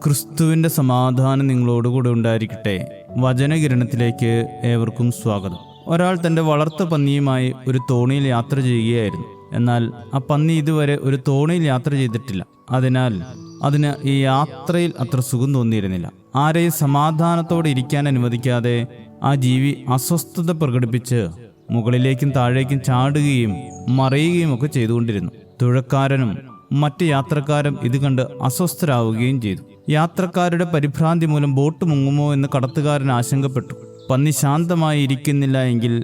ക്രിസ്തുവിൻ്റെ സമാധാനം നിങ്ങളോടുകൂടെ ഉണ്ടായിരിക്കട്ടെ. വചനകിരണത്തിലേക്ക് ഏവർക്കും സ്വാഗതം. ഒരാൾ തൻ്റെ വളർത്തു പന്നിയുമായി ഒരു തോണിയിൽ യാത്ര ചെയ്യുകയായിരുന്നു. എന്നാൽ ആ പന്നി ഇതുവരെ ഒരു തോണിയിൽ യാത്ര ചെയ്തിട്ടില്ല. അതിനാൽ അതിന് ഈ യാത്രയിൽ അത്ര സുഖം തോന്നിയിരുന്നില്ല. ആരെയും സമാധാനത്തോടെ ഇരിക്കാൻ അനുവദിക്കാതെ ആ ജീവി അസ്വസ്ഥത പ്രകടിപ്പിച്ച് മുകളിലേക്കും താഴേക്കും ചാടുകയും മറിയുകയും ഒക്കെ ചെയ്തുകൊണ്ടിരുന്നു. തുഴക്കാരനും മറ്റ് യാത്രക്കാരും ഇത് കണ്ട് അസ്വസ്ഥരാവുകയും ചെയ്തു. യാത്രക്കാരുടെ പരിഭ്രാന്തി മൂലം ബോട്ട് മുങ്ങുമോ എന്ന് കടത്തുകാരൻ ആശങ്കപ്പെട്ടു. പന്നി ശാന്തമായി ഇരിക്കുന്നില്ല എങ്കിൽ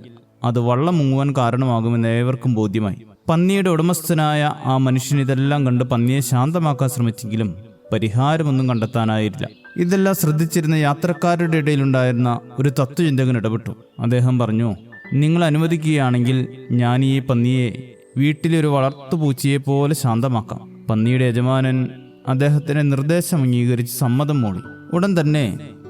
അത് വള്ളം മുങ്ങുവാൻ കാരണമാകുമെന്ന് ഏവർക്കും ബോധ്യമായി. പന്നിയുടെ ഉടമസ്ഥനായ ആ മനുഷ്യൻ ഇതെല്ലാം കണ്ട് പന്നിയെ ശാന്തമാക്കാൻ ശ്രമിച്ചെങ്കിലും പരിഹാരമൊന്നും കണ്ടെത്താനായില്ല. ഇതെല്ലാം ശ്രദ്ധിച്ചിരുന്ന യാത്രക്കാരുടെ ഇടയിലുണ്ടായിരുന്ന ഒരു തത്വചിന്തകൻ ഇടപെട്ടു. അദ്ദേഹം പറഞ്ഞു, നിങ്ങൾ അനുവദിക്കുകയാണെങ്കിൽ ഞാൻ ഈ പന്നിയെ വീട്ടിലെ ഒരു വളർത്തുപൂച്ചയെ പോലെ ശാന്തമാക്കാം. പന്നിയുടെ യജമാനൻ അദ്ദേഹത്തിന്റെ നിർദ്ദേശം അംഗീകരിച്ച് സമ്മതം മൂളി. ഉടൻ തന്നെ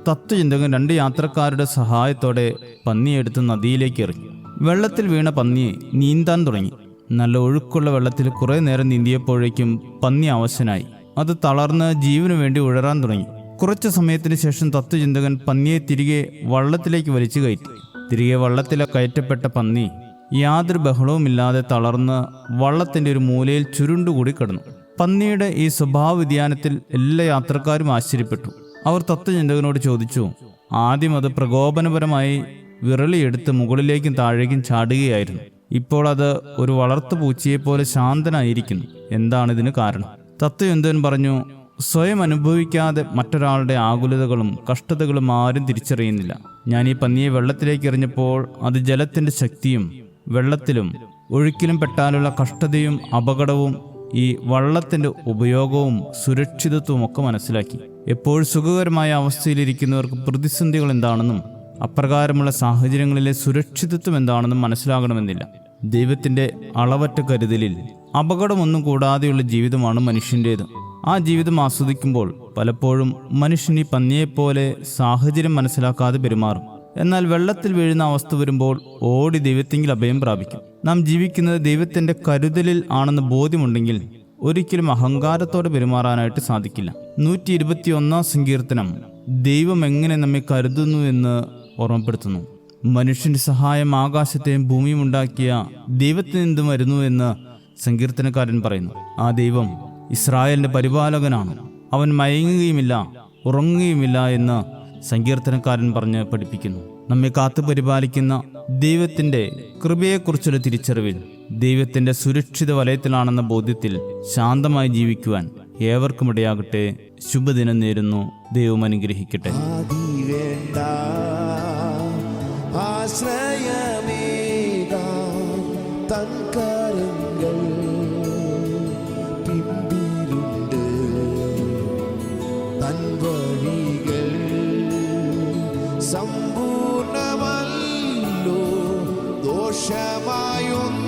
തത്വചിന്തകൻ 2 യാത്രക്കാരുടെ സഹായത്തോടെ പന്നിയെ എടുത്ത് നദിയിലേക്ക് എറിഞ്ഞു. വെള്ളത്തിൽ വീണ പന്നിയെ നീന്താൻ തുടങ്ങി. നല്ല ഒഴുക്കുള്ള വെള്ളത്തിൽ കുറെ നേരം നീന്തിയപ്പോഴേക്കും പന്നി അവശനായി. അത് തളർന്ന് ജീവനു വേണ്ടി ഉഴറാൻ തുടങ്ങി. കുറച്ചു സമയത്തിന് ശേഷം തത്വചിന്തകൻ പന്നിയെ തിരികെ വള്ളത്തിലേക്ക് വലിച്ചു കയറ്റി. തിരികെ വള്ളത്തിൽ കയറ്റപ്പെട്ട പന്നി യാതൊരു ബഹളവുമില്ലാതെ തളർന്ന് വള്ളത്തിന്റെ ഒരു മൂലയിൽ ചുരുണ്ടുകൂടി കിടന്നു. പന്നിയുടെ ഈ സ്വഭാവ വ്യതിയാനത്തിൽ എല്ലാ യാത്രക്കാരും ആശ്ചര്യപ്പെട്ടു. അവർ തത്വചിന്തകനോട് ചോദിച്ചു, ആദ്യം അത് പ്രകോപനപരമായി വിരളിയെടുത്ത് മുകളിലേക്കും താഴേക്കും ചാടുകയായിരുന്നു. ഇപ്പോൾ അത് ഒരു വളർത്തുപൂച്ചയെപ്പോലെ ശാന്തനായിരിക്കുന്നു. എന്താണ് ഇതിന് കാരണം? തത്വചിന്തകൻ പറഞ്ഞു, സ്വയം അനുഭവിക്കാതെ മറ്റൊരാളുടെ ആകുലതകളും കഷ്ടതകളും ആരും തിരിച്ചറിയുന്നില്ല. ഞാൻ ഈ പന്നിയെ വെള്ളത്തിലേക്ക് എറിഞ്ഞപ്പോൾ അത് ജലത്തിന്റെ ശക്തിയും വെള്ളത്തിലും ഒഴുക്കിലും പെട്ടാലുള്ള കഷ്ടതയും അപകടവും ഈ വള്ളത്തിന്റെ ഉപയോഗവും സുരക്ഷിതത്വവും ഒക്കെ മനസ്സിലാക്കി. എപ്പോഴും സുഖകരമായ അവസ്ഥയിലിരിക്കുന്നവർക്ക് പ്രതിസന്ധികൾ എന്താണെന്നും അപ്രകാരമുള്ള സാഹചര്യങ്ങളിലെ സുരക്ഷിതത്വം എന്താണെന്നും മനസ്സിലാകണമെന്നില്ല. ദൈവത്തിന്റെ അളവറ്റ കരുതലിൽ അപകടമൊന്നും കൂടാതെയുള്ള ജീവിതമാണ് മനുഷ്യൻ്റേത്. ആ ജീവിതം ആസ്വദിക്കുമ്പോൾ പലപ്പോഴും മനുഷ്യൻ ഈ പന്നിയെപ്പോലെ സാഹചര്യം മനസ്സിലാക്കാതെ പെരുമാറും. എന്നാൽ വെള്ളത്തിൽ വീഴുന്ന അവസ്ഥ വരുമ്പോൾ ഓടി ദൈവത്തെങ്കിൽ അഭയം പ്രാപിക്കും. നാം ജീവിക്കുന്നത് ദൈവത്തിന്റെ കരുതലിൽ ആണെന്ന് ബോധ്യമുണ്ടെങ്കിൽ ഒരിക്കലും അഹങ്കാരത്തോടെ പെരുമാറാനായിട്ട് സാധിക്കില്ല. 121 സങ്കീർത്തനം ദൈവം എങ്ങനെ നമ്മെ കരുതുന്നു എന്ന് ഓർമ്മപ്പെടുത്തുന്നു. മനുഷ്യന്റെ സഹായം ആകാശത്തെയും ഭൂമിയും ഉണ്ടാക്കിയ ദൈവത്തിൽ നിന്നും വരുന്നു എന്ന് സങ്കീർത്തനക്കാരൻ പറയുന്നു. ആ ദൈവം ഇസ്രായേലിന്റെ പരിപാലകനാണ്. അവൻ മയങ്ങുകയുമില്ല ഉറങ്ങുകയുമില്ല എന്ന് സങ്കീർത്തനക്കാരൻ പറഞ്ഞ് പഠിപ്പിക്കുന്നു. നമ്മെ കാത്തു പരിപാലിക്കുന്ന ദൈവത്തിന്റെ കൃപയെക്കുറിച്ചുള്ള തിരിച്ചറിവിൽ ദൈവത്തിന്റെ സുരക്ഷിത വലയത്തിലാണെന്ന ബോധ്യത്തിൽ ശാന്തമായി ജീവിക്കുവാൻ ഏവർക്കും ഇടയാകട്ടെ. ശുഭദിനം നേരുന്നു. ദൈവം അനുഗ്രഹിക്കട്ടെ. സമ്പൂർണമല്ലോ ദോഷമായൊന്നും